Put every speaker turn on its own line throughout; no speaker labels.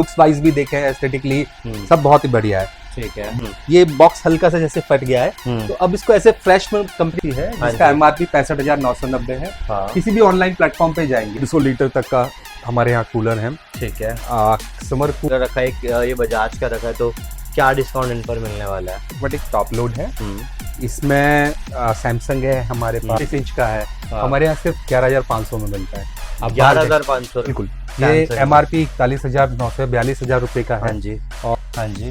Looks wise भी देखें, aesthetically सब बहुत ही बढ़िया है।
ठीक है।
ये बॉक्स हल्का सा जैसे फट गया है, तो अब इसको ऐसे फ्रेश में कंपनी है जिसका एमआरपी 65,990 है। किसी भी ऑनलाइन प्लेटफॉर्म पे जाएंगे 200 लीटर तक का हमारे यहाँ कूलर है।
ठीक है।
समर
कूलर रखा है, ये बजाज का रखा है, तो क्या डिस्काउंट इन पर मिलने वाला है?
बट एक टॉप लोड है, इसमें सैमसंग है हमारे पास 30 इंच का है। हमारे यहाँ सिर्फ 11,500 में मिलता है।
11,500
बिल्कुल। ये एमआरपी 41,900 42,000 रुपए का है।
हाँ जी।
और
हाँ जी,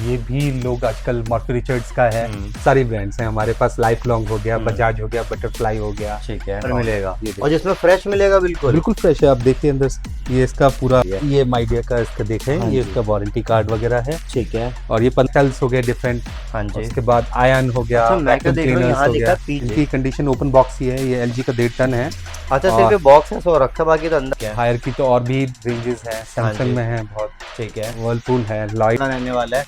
ये भी लोग आजकल मॉर्फी रिचर्ड्स का है, सारी ब्रांड्स हैं हमारे पास। लाइफ लॉन्ग हो गया, बजाज हो गया, बटरफ्लाई हो गया।
ठीक है, मिलेगा। और जिसमें फ्रेश मिलेगा, बिल्कुल
फ्रेश है। आप देखिए अंदर ये इसका पूरा, ये माइडिया का इसका देखें, ये इसका वारंटी कार्ड वगैरह है।
ठीक है।
और ये पंटल्स हो गए डिफरेंट।
हाँ जी।
उसके बाद आयन हो गया, इनकी कंडीशन ओपन बॉक्स ही है। ये एलजी का 1.5 टन है।
अच्छा, सिर्फ बॉक्स है, सो रखा, बाकी तो अंदर
हायर की तो और भी रेंजेस हैं, सैमसंग में है बहुत।
ठीक है।
वर्लपूल है, लॉयड
रहने वाला है,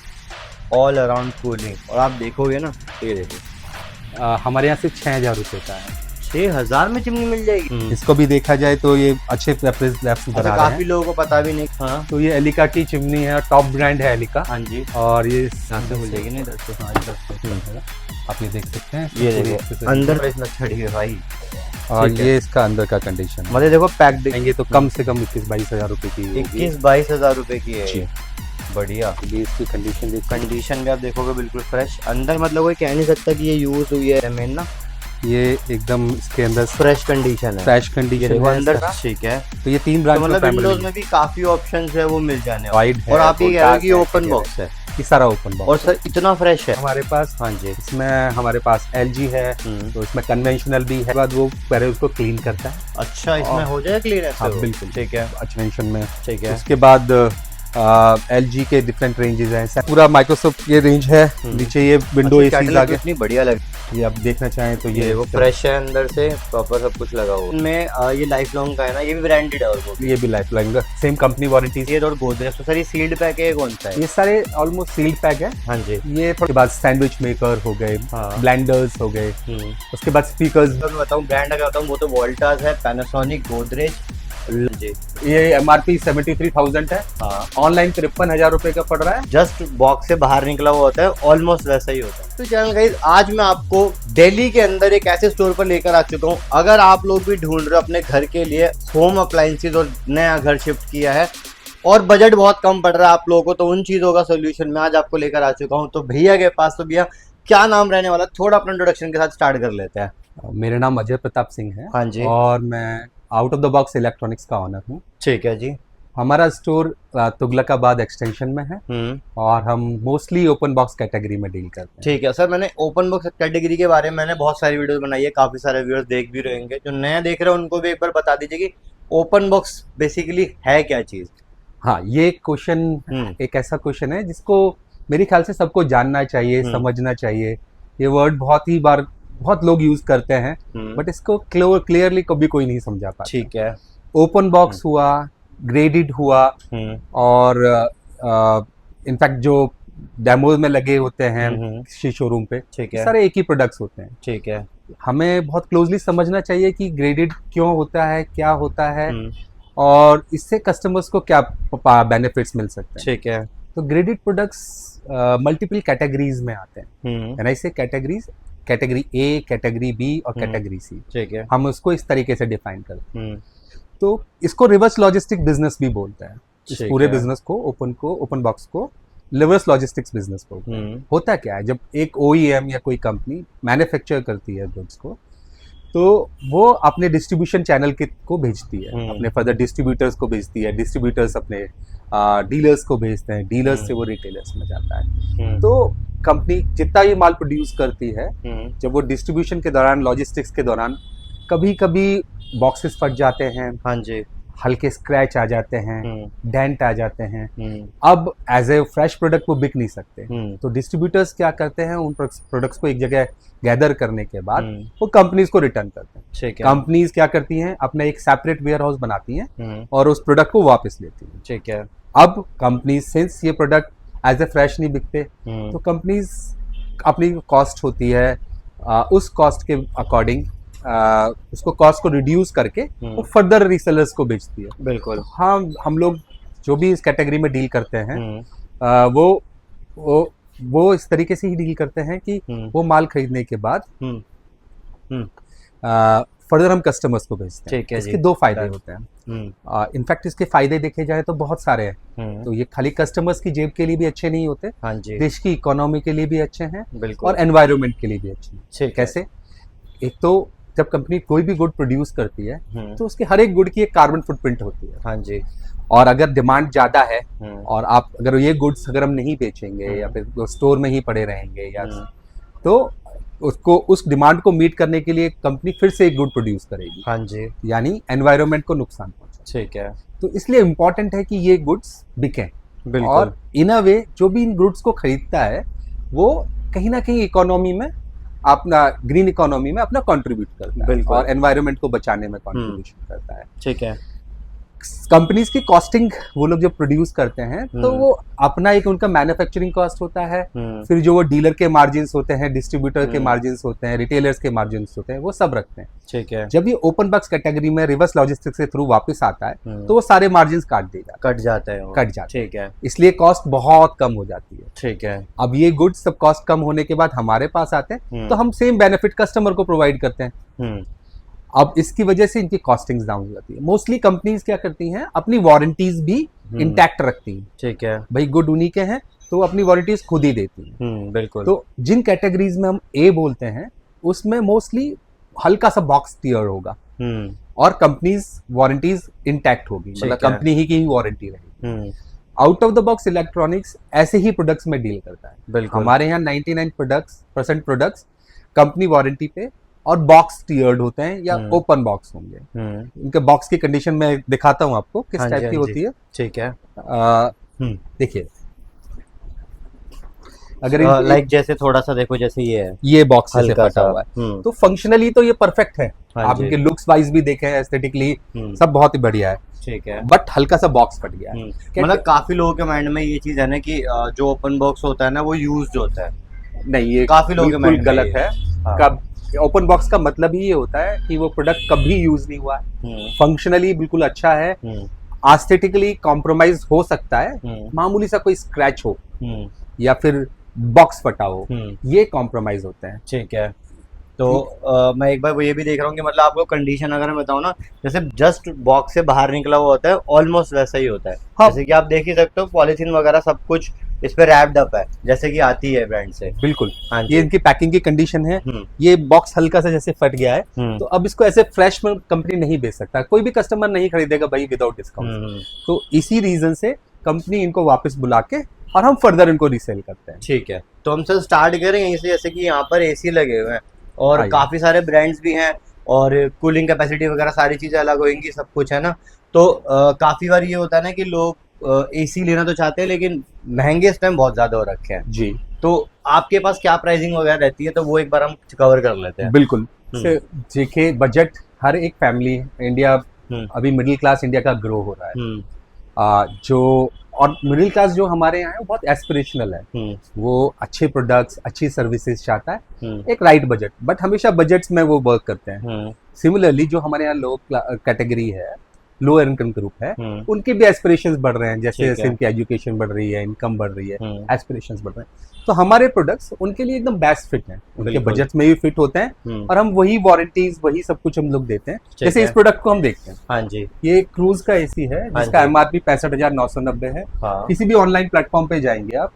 ऑल अराउंड कूलिंग। और आप देखोगे ना, ये देखो
हमारे यहाँ से 6,000 रुपए का है।
6,000 में चिमनी मिल जाएगी।
इसको भी देखा जाए तो ये अच्छे
काफी लोगों को पता भी नहीं। हाँ,
तो ये एलिका की चिमनी है, टॉप ब्रांड है एलिका।
हाँ जी।
और ये
यहाँ से मिल जाएगी, नहीं इधर से।
आप ये देख सकते हैं,
ये देखो अंदर इतना छड़ी है भाई।
और ये इसका अंदर का कंडीशन,
मतलब देखो पैक
देंगे तो कम से कम 21-22 हजार रुपए की।
21-22 हजार रुपए की है। बढ़िया।
ये इसकी
कंडीशन भी आप देखोगे बिल्कुल फ्रेश। अंदर मतलब कोई कह नहीं सकता कि ये यूज हुई है मेन ना,
ये एकदम इसके अंदर
फ्रेश कंडीशन है।
फ्रेश कंडीशन है
अंदर। ठीक है।
तो ये 3 ब्रांड,
मतलब विंडोज में भी काफी ऑप्शंस है, वो मिल जाने
वाइड है।
और आप ये कह रहे हो कि ओपन बॉक्स है,
ये सारा ओपन बॉक्स।
और सर इतना फ्रेश है
हमारे पास।
हाँ जी।
इसमें हमारे पास एलजी है, तो इसमें कन्वेंशनल भी है। बाद वो पहले उसको क्लीन करता है।
अच्छा, इसमें हो जाए क्लीन?
हाँ बिल्कुल।
ठीक है,
कन्वेंशन में।
ठीक है।
उसके बाद एलजी के डिफरेंट रेंजेस हैं, पूरा माइक्रोसॉफ्ट ये रेंज है। नीचे ये विंडो एसी आ गया,
इतनी बढ़िया लग।
ये आप देखना चाहें तो ये
वो फ्रेश है, अंदर से प्रॉपर सब कुछ लगा हुआ। इनमें ये लाइफ लॉन्ग का है ना, ये भी ब्रांडेड है। और
ये भी life long same company warranty.
ये और गोदरेज तो सर, ये सील्ड पैक है, कौन सा है?
ये सारे ऑलमोस्ट सील्ड पैक है।
हाँ जी।
ये के बाद सैंडविच मेकर हो गए, ब्लेंडर्स हो गए, उसके बाद स्पीकर्स।
मैं बताऊँ ब्रांड अगर बताऊँ, वो तो वोल्टास है, पैनासोनिक, गोदरेज। जी।
ये एमआरपी 73,000 है। ऑनलाइन 53,000 रुपए का पड़ रहा है।
जस्ट बॉक्स से बाहर निकला हुआ होता है, ऑलमोस्ट वैसा ही होता है। तो चैनल गाइस, आज मैं आपको दिल्ली के अंदर एक ऐसे स्टोर पर लेकर आ चुका हूँ। अगर आप लोग भी ढूंढ रहे हो अपने घर के लिए होम अप्लायंसेज और नया घर शिफ्ट किया है और बजट बहुत कम पड़ रहा है आप लोगों को, तो उन चीजों का सोल्यूशन मैं आज आपको लेकर आ चुका हूँ। तो भैया के पास, तो भैया क्या नाम रहने वाला, थोड़ा अपना इंट्रोडक्शन के साथ स्टार्ट कर लेते हैं।
मेरा नाम अजय प्रताप सिंह है।
हाँ जी।
और मैं out of the box electronics का ऑनर हूँ।
ठीक है जी।
हमारा स्टोर तुगलकाबाद एक्सटेंशन में है, और हम मोस्टली ओपन बॉक्स कैटेगरी में डील करते हैं।
ठीक है सर, मैंने ओपन बॉक्स कैटेगरी के बारे में मैंने बहुत सारी वीडियोस बनाई है, काफी सारे व्यूअर्स देख भी रहेंगे। जो नए देख रहे हैं उनको भी एक बार बता दीजिए कि ओपन बॉक्स बेसिकली है क्या चीज।
हाँ, ये क्वेश्चन एक ऐसा क्वेश्चन है जिसको मेरे ख्याल से सबको जानना चाहिए, समझना चाहिए। ये वर्ड बहुत लोग यूज करते हैं, बट इसको क्लियरली कभी कोई नहीं समझा पाता।
ठीक है।
ओपन बॉक्स हुआ, ग्रेडेड हुआ, और इनफैक्ट जो डेमोज में लगे होते हैं शोरूम पे, सारे एक ही प्रोडक्ट्स होते हैं।
ठीक है।
हमें बहुत क्लोजली समझना चाहिए कि ग्रेडेड क्यों होता है, क्या होता है, और इससे कस्टमर्स को क्या बेनिफिट्स मिल सकते हैं।
ठीक है।
तो ग्रेडेड प्रोडक्ट्स मल्टीपल कैटेगरीज में आते हैं। ऐसे कैटेगरी ए, कैटेगरी बी और कैटेगरी सी।
ठीक है।
हम उसको इस तरीके से डिफाइन करते हैं। तो इसको रिवर्स लॉजिस्टिक बिजनेस भी बोलते हैं। इस पूरे बिजनेस को, ओपन बॉक्स को रिवर्स लॉजिस्टिक्स बिजनेस बोलते हैं। होता क्या है, जब एक ओईएम या कोई कंपनी मैन्युफैक्चर करती है गुड्स को, तो वो अपने डिस्ट्रीब्यूशन चैनल को भेजती है, अपने फर्दर डिस्ट्रीब्यूटर्स को भेजती है, डिस्ट्रीब्यूटर्स अपने डीलर्स को भेजते हैं, डीलर्स से वो रिटेलर्स में जाता है। तो कंपनी जितना ये माल प्रोड्यूस करती है, जब वो डिस्ट्रीब्यूशन के दौरान, लॉजिस्टिक्स के दौरान, कभी कभी बॉक्सेस फट जाते हैं। हाँ जी। हल्के स्क्रैच आ जाते हैं, डेंट आ जाते हैं। अब एज ए फ्रेश प्रोडक्ट वो बिक नहीं सकते, तो डिस्ट्रीब्यूटर्स क्या करते हैं, उन प्रोडक्ट्स को एक जगह गैदर करने के बाद वो कंपनीज को रिटर्न करते हैं। ठीक है। कंपनीज क्या करती हैं, अपना एक सेपरेट वेयर हाउस बनाती हैं और उस प्रोडक्ट को वापस लेती हैं। ठीक है। अब कंपनीज, सिंस ये प्रोडक्ट एज ए फ्रेश नहीं बिकते, तो कंपनीज अपनी कॉस्ट होती है, उस कॉस्ट के अकॉर्डिंग उसको कॉस्ट को रिड्यूस करके वो फर्दर रीसेलर्स को बेचती है। बिल्कुल। हाँ, हम लोग जो भी इस कैटेगरी में डील करते हैं
हम्म,
वो इस तरीके से ही डील करते हैं कि वो माल खरीदने के बाद
हम्म, हम्म,
फर्दर हम कस्टमर्स को भेजते हैं।
ठीक है जी।
इसके दो फायदे होते हैं।
हम्म,
इनफैक्ट इसके फायदे देखे जाए तो बहुत सारे हैं। तो ये खाली कस्टमर्स की जेब के लिए भी अच्छे नहीं होते,
हाँ जी,
देश की इकोनॉमी के लिए भी अच्छे हैं
बिल्कुल।
और एनवायरनमेंट के लिए भी अच्छे हैं।
ठीक है।
कैसे? एक तो जब कंपनी कोई भी गुड प्रोड्यूस करती है तो
तो
उसके हर एक गुड की एक कार्बन फुटप्रिंट होती है।
हाँ जी।
और अगर डिमांड ज्यादा है
हम्म,
और आप अगर ये गुड्स अगर हम नहीं बेचेंगे या फिर स्टोर में ही पड़े रहेंगे या तो उसको उस डिमांड को मीट करने के लिए कंपनी फिर से एक गुड प्रोड्यूस करेगी,
हाँ जी,
यानी एनवायरनमेंट को नुकसान पहुंचा।
ठीक है,
तो इसलिए इम्पोर्टेंट है कि ये गुड्स बिकें
बिल्कुल।
और इन अ वे जो भी इन गुड्स को खरीदता है वो कहीं ना कहीं इकोनॉमी में अपना ग्रीन इकोनॉमी में अपना कंट्रीब्यूट करता है
बिल्कुल।
और एनवायरनमेंट को बचाने में कंट्रीब्यूशन करता है।
ठीक है।
कंपनीज की कॉस्टिंग वो लोग जब प्रोड्यूस करते हैं तो वो अपना एक उनका मैन्युफैक्चरिंग कॉस्ट होता है, फिर जो वो डीलर के मार्जिन्स होते हैं, डिस्ट्रीब्यूटर के मार्जिन्स होते हैं, रिटेलर्स के मार्जिन्स होते हैं, वो सब रखते हैं।
ठीक है,
जब ये ओपन बॉक्स कैटेगरी में रिवर्स लॉजिस्टिक्स के थ्रू वापस आता है तो वो सारे मार्जिन्स काट देगा,
कट जाता है वो।
कट जाते
ठीक है,
हैं, इसलिए कॉस्ट बहुत कम हो जाती है।
ठीक है।
अब ये गुड्स सब कॉस्ट कम होने के बाद हमारे पास आते हैं तो हम सेम बेनिफिट कस्टमर को प्रोवाइड करते हैं।
हम्म,
अब इसकी वजह से इनकी कॉस्टिंग्स डाउन हो जाती है। मोस्टली कंपनीज क्या करती हैं, अपनी वारंटीज भी इंटैक्ट रखती हैं।
ठीक है।
भाई गुड उन्हीं के हैं तो वो अपनी वारंटीज खुद ही देती हैं।
बिल्कुल।
तो जिन कैटेगरीज में हम ए बोलते हैं उसमें मोस्टली हल्का सा बॉक्स टियर होगा और कंपनीज वारंटीज इंटैक्ट होगी, मतलब
ठीक है।
कंपनी ही की वारंटी रहेगी। Out of the box electronics ऐसे ही प्रोडक्ट्स में डील करता है।
बिल्कुल।
हमारे यहाँ 99% प्रोडक्ट्स कंपनी वारंटी पे और बॉक्स टियर्ड होते हैं या ओपन बॉक्स होंगे। इनके बॉक्स की कंडीशन में दिखाता हूँ आपको किस
हाँ जी,
टाइप
हाँ
की
जी।
होती है।
ठीक है।
देखिए, अगर
लाइक जैसे थोड़ा सा देखो, जैसे ये है,
ये बॉक्स से
हल्का
फटा
सा।
हुआ है तो फंक्शनली तो ये परफेक्ट है।
हाँ
आप
जी।
इनके लुक्स वाइज भी देखें, एस्थेटिकली सब बहुत ही बढ़िया है,
ठीक है।
बट हल्का सा बॉक्स फट गया है।
मतलब काफी लोगों के माइंड में ये चीज है ना कि जो ओपन बॉक्स होता है ना वो यूज्ड होता है।
नहीं, ये
काफी लोगों के
बिल्कुल
mind में
गलत
ये
है।
हाँ।
कब ओपन बॉक्स का मतलब ही ये होता है कि वो प्रोडक्ट कभी यूज नहीं हुआ है, फंक्शनली बिल्कुल अच्छा है, एस्थेटिकली कॉम्प्रोमाइज हो सकता है, मामूली सा कोई स्क्रैच हो या फिर बॉक्स फटा हो, ये कॉम्प्रोमाइज होता है।
ठीक है। तो मैं एक बार वो ये भी देख रहा हूँ कि मतलब आपको कंडीशन अगर मैं बताऊँ ना, जैसे जस्ट बॉक्स से बाहर निकला हुआ होता है, ऑलमोस्ट वैसा ही होता है।
हाँ।
जैसे कि आप देख ही सकते हो, पॉलीथीन वगैरह सब कुछ इस पे रैप्ड अप है, जैसे कि आती है ब्रांड से।
बिल्कुल,
हाँ जी।
ये इनकी पैकिंग की कंडीशन है। ये बॉक्स हल्का सा जैसे फट गया है तो अब इसको ऐसे फ्रेश में कंपनी नहीं बेच सकता, कोई भी कस्टमर नहीं खरीदेगा भाई विदाउट डिस्काउंट। तो इसी रीजन से कंपनी इनको वापस बुला के और हम फर्दर इनको रीसेल करते हैं।
ठीक है। तो हम सर स्टार्ट करें यहीं से, जैसे कि यहाँ पर एसी लगे हुए हैं और
हाँ,
काफी सारे ब्रांड्स भी हैं और कूलिंग कैपेसिटी वगैरह सारी चीजें अलग होंगी, सब कुछ है ना। तो काफी बार ये होता है ना कि लोग एसी लेना तो चाहते हैं लेकिन महंगे इस टाइम बहुत ज्यादा हो रखे हैं।
जी,
तो आपके पास क्या प्राइसिंग वगैरह रहती है, तो वो एक बार हम कवर कर लेते हैं।
बिल्कुल। देखिए, बजट हर एक फैमिली, इंडिया अभी मिडिल क्लास इंडिया का ग्रो हो रहा है। जो और मिडिल क्लास जो हमारे यहाँ है वो बहुत एस्पिरेशनल है, वो अच्छे प्रोडक्ट्स, अच्छी सर्विसेज चाहता है, एक राइट बजट, बट हमेशा बजट्स में वो वर्क करते हैं। सिमिलरली जो हमारे यहाँ लो कैटेगरी है, लोअर इनकम ग्रुप है, उनके भी एस्पिरेशंस बढ़ रहे हैं, जैसे जैसे इनकी एजुकेशन बढ़ रही है, इनकम बढ़ रही है, एस्पिरेशंस बढ़ रहे हैं। तो हमारे प्रोडक्ट्स उनके लिए एकदम बेस्ट फिट हैं, उनके बजट में भी फिट होते हैं और हम वही वारंटीज, वही सब कुछ हम लोग देते हैं। जैसे इस प्रोडक्ट को हम देखते हैं,
हाँ जी,
ये क्रूज का एसी है जिसका MRP 65,990 है।
हाँ।
किसी भी ऑनलाइन प्लेटफॉर्म पे जाएंगे आप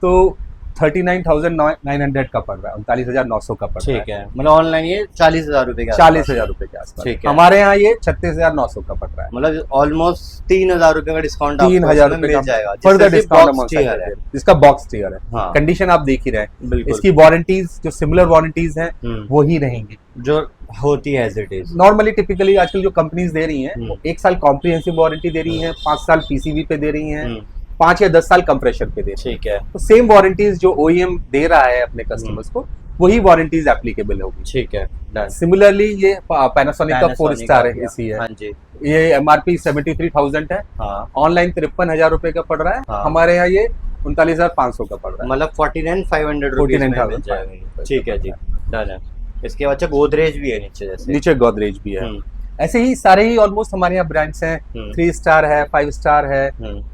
तो 39,900 का पड़ रहा है, 39,900 का पड़ रहा है।
ठीक है। मतलब ऑनलाइन ये 40,000 रुपए का,
40,000 रुपए के आसपास।
ठीक है।
हमारे यहाँ ये 36,900 का पड़ रहा है,
मतलब ऑलमोस्ट 3,000 रुपए का डिस्काउंट
3,000 रुपए
मिल
का
जाएगा,
फर्दर
जिससे
डिस्काउंट
box tier है।
जिसका बॉक्स टियर है।
हाँ।
कंडीशन आप देख ही रहे हैं,
बिल्कुल।
इसकी वारंटीज जो सिमिलर वारंटीज हैं वो ही रहेंगी
जो होती है as it is.
Normally. Typically आजकल जो कंपनीज दे रही हैं वो 1 साल कॉम्प्रिहेंसिव वारंटी दे रही हैं, 5 साल PCV पे दे रही हैं, 5 या 10 साल कंप्रेशर पे दे रही हैं।
ठीक है।
तो सेम वारंटीज जो OEM दे रहा है अपने कस्टमर्स को, वही वारंटीज एप्लीकेबल होगी।
ठीक है, डन।
सिमिलरली ये पैनासोनिक का 4 स्टार है एसी है।
हाँ जी।
ये MRP 73,000 है,
हाँ।
ऑनलाइन 53,000 रुपए का पड़ रहा है।
हाँ।
हमारे यहाँ ये 39,500 का पड़ रहा है।
मतलब 49,500 रुपीज में मिल जाएगा। ठीक है जी, डन है। इसके बाद गोदरेज भी है नीचे, जैसे
नीचे गोदरेज भी है। ऐसे ही सारे ही ऑलमोस्ट हमारे यहाँ ब्रांड्स हैं, 3 स्टार है, 5 स्टार है,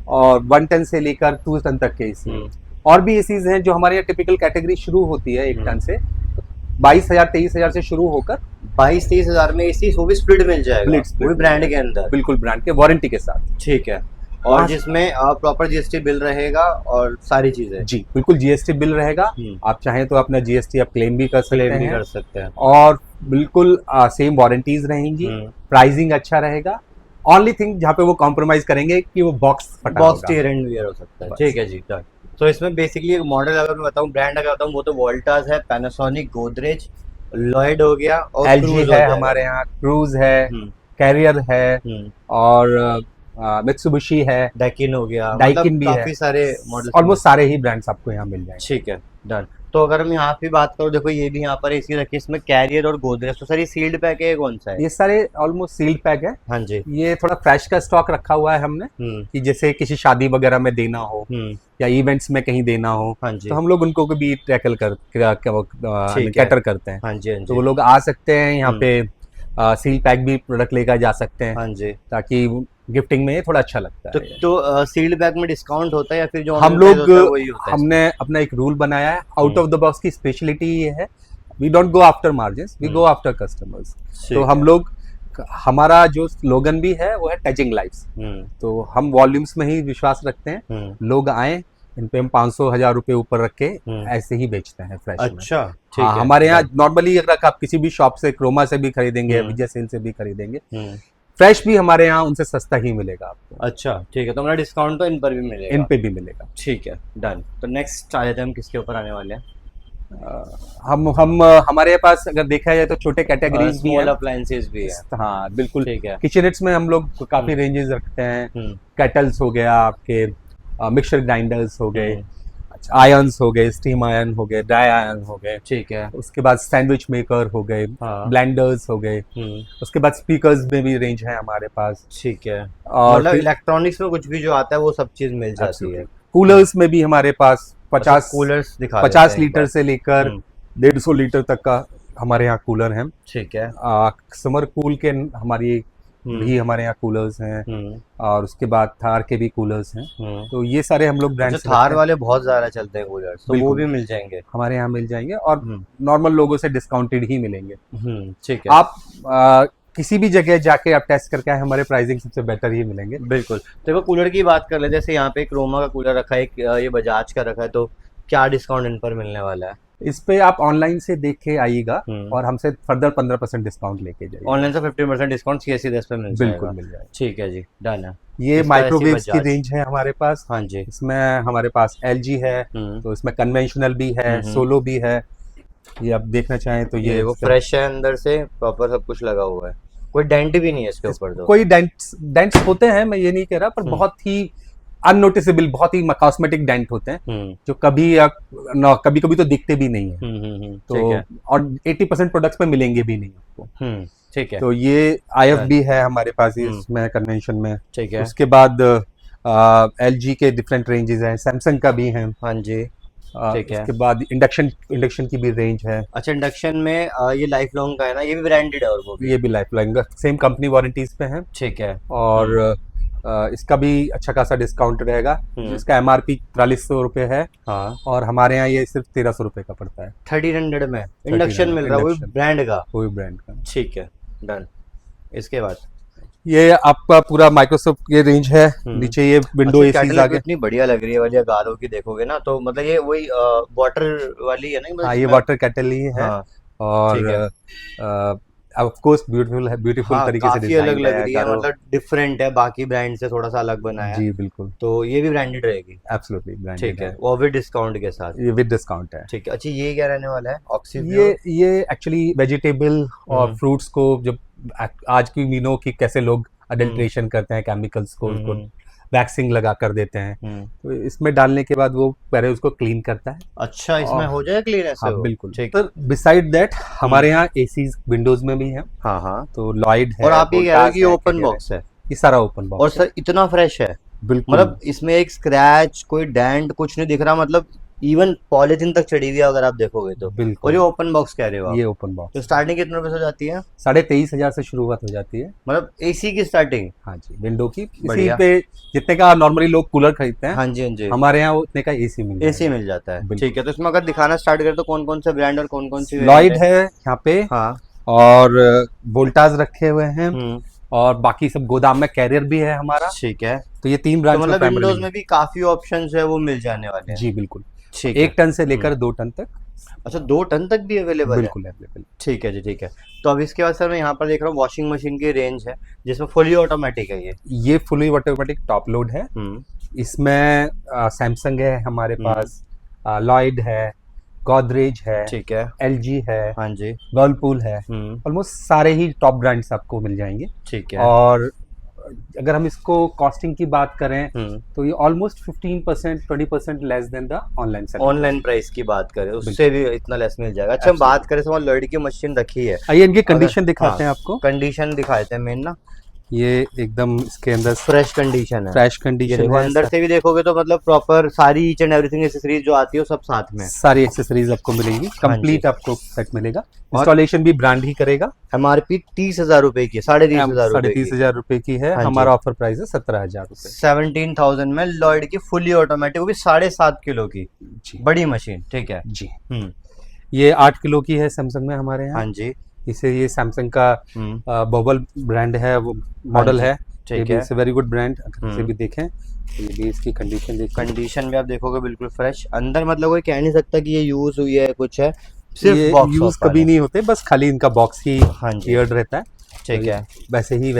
और 1 टन से लेकर 2 टन तक के एसी। और भी एसीज हैं जो हमारे यहाँ टिपिकल कैटेगरी शुरू होती है 1 टन से 22,000 23,000 से शुरू होकर
22-23 हजार में एसी, वो भी स्प्लिट मिल जाएगा, वो भी ब्रांड के अंदर,
बिल्कुल ब्रांड के वारंटी के साथ।
ठीक है, और जिसमें प्रॉपर जीएसटी बिल रहेगा और सारी चीजें।
जी बिल्कुल जीएसटी बिल रहेगा, आप चाहें तो अपना जीएसटी आप क्लेम भी कर सकते हैं और बिल्कुल सेम वारंटीज रहेंगी, प्राइसिंग अच्छा रहेगा। ओनली थिंग जहाँ पे वो कॉम्प्रोमाइज करेंगे कि वो बॉक्स
टीयर एंड वियर हो सकता है। ठीक है जी, डन। तो इसमें बेसिकली एक मॉडल अगर मैं बताऊं, ब्रांड अगर बताऊं, वो तो वोल्टास है, पैनासोनिक, गोदरेज, लॉयड हो गया, और
एलजी है हमारे यहाँ, क्रूज है, कैरियर है, और मित्सुबिशी है,
डाइकिन हो गया,
डाइकिन भी है,
काफी सारे मॉडल,
ऑलमोस्ट सारे ही ब्रांड्स आपको यहाँ मिल जाएंगे।
ठीक है, डन। तो अगर हम यहाँ पे बात करो, देखो ये भी यहाँ पर एसी रखी है, इसमें कैरियर और गोदरेज। तो सर ये सील्ड पैक है, कौन सा है?
ये सारे ऑलमोस्ट सील्ड पैक है।
हाँ जी।
ये थोड़ा फ्रेश का स्टॉक रखा हुआ है हमने, कि जैसे किसी शादी वगैरह में देना हो या इवेंट्स में कहीं देना हो,
हाँ जी,
तो हम लोग उनको भी टैकल कैटर करते हैं।
हाँ जी, हाँ जी।
तो वो लोग आ सकते हैं यहाँ पे, सील पैक भी प्रोडक्ट लेकर जा सकते हैं,
हाँ जी,
ताकि गिफ्टिंग में ये थोड़ा अच्छा लगता है।
तो सील्ड बैग में डिस्काउंट होता है या फिर जो
हम लोग हमने अपना एक रूल बनाया है, आउट ऑफ द बॉक्स की स्पेशलिटी ये है, we don't go after margins, we go after customers. तो हम लोग, हमारा जो स्लोगन भी है वो है टचिंग लाइव्स। तो हम वॉल्यूम्स में ही विश्वास रखते हैं, लोग आए, इन पे हम 500-1000 रुपए ऊपर रख के ऐसे ही बेचते हैं फ्रेश।
अच्छा,
ठीक है। हमारे यहाँ नॉर्मली अगर आप किसी भी शॉप से, क्रोमा से भी खरीदेंगे, विजय सेल से भी खरीदेंगे, फ्रेश भी हमारे यहाँ उनसे सस्ता ही मिलेगा आपको।
अच्छा, ठीक है। तो हमारा डिस्काउंट तो इन पर भी मिलेगा?
इन पे भी मिलेगा।
ठीक है, डन। तो नेक्स्ट आ जाते हैं, हम किसके ऊपर आने वाले हैं?
हम हमारे पास अगर देखा जाए तो छोटे कैटेगरीज भी हैं,
अप्लायंसेस भी है।
हाँ बिल्कुल,
ठीक है।
किचनेट्स में हम लोग काफी रेंजेस रखते हैं, केटल्स हो गया आपके, मिक्सचर ग्राइंडर्स हो गए, आयरन्स हो गए, स्टीम आयरन हो गए, ड्राई आयरन हो गए,
ठीक है।
उसके बाद सैंडविच मेकर हो गए, ब्लेंडर्स हो गए, उसके बाद स्पीकर्स में भी रेंज है हमारे पास। ठीक है। और
मतलब इलेक्ट्रॉनिक्स में कुछ भी जो आता है वो सब चीज मिल जाती है।
कूलर्स में भी हमारे पास 50
कूलर्स दिखा
50 लीटर से लेकर 150 लीटर तक का हमारे यहाँ कूलर है।
ठीक है।
समर कूल के हमारी भी हमारे यहाँ कूलर्स हैं, और उसके बाद थार के भी कूलर्स हैं। तो ये सारे हम लोग ब्रांड्स,
थार वाले बहुत ज्यादा चलते हैं कूलर्स, तो वो भी मिल जाएंगे
हमारे यहाँ, मिल जाएंगे, और नॉर्मल लोगों से डिस्काउंटेड ही मिलेंगे।
ठीक है।
आप किसी भी जगह जाके आप टेस्ट करके आए, हमारे प्राइसिंग सबसे बेटर ही मिलेंगे।
बिल्कुल। देखो कूलर की बात कर ले, जैसे यहाँ पे क्रोमा का कूलर रखा है, एक ये बजाज का रखा है, तो क्या डिस्काउंट इन पर मिलने वाला है?
इस पे आप ऑनलाइन से देख के आइएगा और हमसे फर्दर 15% डिस्काउंट लेके जाइए।
ऑनलाइन से 15% डिस्काउंट CSC 10 पे मिल जाएगा।
बिल्कुल मिल जाएगा।
ठीक है जी, डन है।
ये माइक्रोवेव्स की रेंज है हमारे पास।
हाँ जी।
इसमें हमारे पास LG है, तो इसमें कन्वेंशनल भी है, सोलो भी है। ये आप देखना चाहें तो ये
वो फ्रेश है, अंदर से प्रॉपर सब कुछ लगा हुआ है, कोई डेंट भी नहीं है इसके ऊपर। तो
कोई डेंट्स होते हैं, मैं ये नहीं कह रहा, पर बहुत ही अननोटिसेबल, बहुत ही कॉस्मेटिक डेंट होते हैं, जो कभी कभी तो दिखते भी नहीं है। तो और 80% प्रोडक्ट्स में मिलेंगे भी नहीं आपको।
ठीक है।
तो ये IF भी है हमारे पास इसमें कन्वेंशन में।
ठीक है।
उसके बाद LG के डिफरेंट रेंजेस हैं, सैमसंग का भी है।
हाँ जी। ठीक है।
उसके बाद इंडक्शन की भी रेंज है।
अच्छा, इंडक्शन में ये लाइफ लॉन्ग का है ना, ये भी ब्रांडेड है? और वो भी?
ये भी life long, same company warranties पे है।
ठीक है।
और इसका भी अच्छा खासा डिस्काउंट रहेगा। इसका MRP 4300 रुपए है।
हाँ।
और हमारे यहाँ ये सिर्फ 1300 रुपए का पड़ता है।
1300 में इंडक्शन मिल रहा है, वही ब्रांड का?
वही ब्रांड का।
ठीक है, डन। इसके बाद
ये आपका पूरा माइक्रोसॉफ्ट ये रेंज है। नीचे ये विंडो एसी आगे
इतनी बढ़िया लग रही है वाली, गारो की देखोगे ना, तो मतलब ये वही वाटर वाली है ना?
हाँ, ये वाटर केटल ही है। और ऑफ कोर्स ब्यूटीफुल तरीके से डिजाइन
अलग लग रही है, मतलब डिफरेंट है, बाकी ब्रांड से थोड़ा सा अलग बना है।
जी बिल्कुल।
तो ये भी ब्रांडेड रहेगी?
Absolutely branded.
ठीक है, वो भी डिस्काउंट के साथ?
ये विद डिस्काउंट है।
ठीक है। अच्छा, ये क्या रहने वाला है?
ये एक्चुअली वेजिटेबल और फ्रूट्स को, जब आज की मीनों की कैसे लोग अडल्ट्रेशन करते हैं, केमिकल्स को उनको वैक्सिंग लगा कर देते हैं, तो इसमें डालने के बाद वो पहले उसको क्लीन करता है।
अच्छा, इसमें हो जाए क्लीन ऐसे?
हाँ, बिल्कुल। सर बिसाइड दैट हमारे यहाँ एसीज विंडोज में भी है।
हाँ हाँ।
तो लॉयड है।
और आप ये कह रहे हो कि ओपन बॉक्स है?
ये सारा ओपन बॉक्स।
और सर इतना फ्रेश है?
बिल्कुल।
मतलब इसमें एक स्क्रैच, कोई डेंट कुछ नहीं दिख रहा, मतलब इवन पॉलिथीन तक चढ़ी हुई है अगर आप देखोगे तो। और
बिल्कुल
ये ओपन बॉक्स कह रहे हो आप?
ये ओपन बॉक्स
तो स्टार्टिंग कितने रुपए से हो जाती है?
23,500 से शुरुआत हो जाती है।
मतलब एसी की स्टार्टिंग?
हाँ जी, विंडो की। इसी
बढ़िया।
पे जितने का नॉर्मली लोग कूलर खरीदते हैं,
हाँ जी हाँ जी,
हमारे यहाँ उतने का एसी मिल जाएगा।
एसी मिल जाता है।
बिल्कुल।
ठीक है, तो इसमें अगर दिखाना स्टार्ट करें तो कौन कौन से ब्रांड और कौन कौन सी
लॉयड है यहाँ पे,
हाँ।
और वोल्टास रखे हुए हैं,
हम्म,
और बाकी सब गोदाम में कैरियर भी है हमारा।
ठीक है।
तो ये 3
तो
ब्रांच
मतलब विंडोज में भी काफी ऑप्शंस है वो मिल जाने वाले हैं।
जी बिल्कुल।
ठीक है।
1 टन से लेकर 2 टन तक
अच्छा, 2 टन तक भी अवेलेबल है?
बिल्कुल अवेलेबल।
ठीक है जी, ठीक है। तो अब इसके बाद सर मैं यहाँ पर देख रहा हूँ वॉशिंग मशीन की रेंज है जिसमें फुली ऑटोमेटिक है
ये फुली ऑटोमेटिक टॉप लोड है। इसमें सैमसंग है हमारे पास, लॉयड है, गोदरेज है,
ठीक है।
एलजी है,
हाँ जी।
वर्लपूल है। ऑलमोस्ट सारे ही टॉप ब्रांड्स आपको मिल जाएंगे।
ठीक है।
और अगर हम इसको कॉस्टिंग की बात करें तो ये almost 15% 20% less than the online selling.
Online price की बात करें उससे भी इतना लेस मिल जाएगा। अच्छा, हम बात करें तो लॉयड की मशीन रखी है,
आइए इनकी कंडीशन दिखाते हैं आपको।
कंडीशन दिखाते हैं मेन ना।
ये एकदम इसके अंदर
फ्रेश कंडीशन है।
फ्रेश
ये
कंडीशन
देखो,
है।
अंदर से भी देखोगे तो मतलब प्रॉपर सारी ईच एंड एवरीथिंग एक्सेसरीज जो आती है वो सब साथ में।
सारी एक्सेसरीज आपको मिलेगी, कंप्लीट आपको सेट मिलेगा।
और
इंस्टॉलेशन भी ब्रांड ही करेगा।
एमआरपी 30,000 रुपए की, 30,500 रुपए की।
30,500 रुपए की है।
हाँ जी।
हमारा ऑफर प्राइस है 17,000 रुपए।
17,000 में लॉयड की फुली ऑटोमेटिक, वो भी 7.5 किलो की
जी
बड़ी मशीन। ठीक है
जी। ये 8 किलो की है सैमसंग में हमारे यहाँ।
हाँ जी।
इसे ये सैमसंग का बबल ब्रांड है, वो मॉडल है।
ठीक है।
It's very good brand. अगर इसे भी देखें तो ये भी इसकी कंडीशन देखिए।
कंडीशन भी आप देखोगे बिल्कुल फ्रेश। अंदर मतलब कोई कह नहीं सकता कि ये यूज हुई है कुछ है, सिर्फ
ये
बॉक्स
यूज कभी नहीं होते, बस खाली इनका बॉक्स ही
हाँ जी।
क्लियर्ड रहता है।
ठीक है।
वैसे ही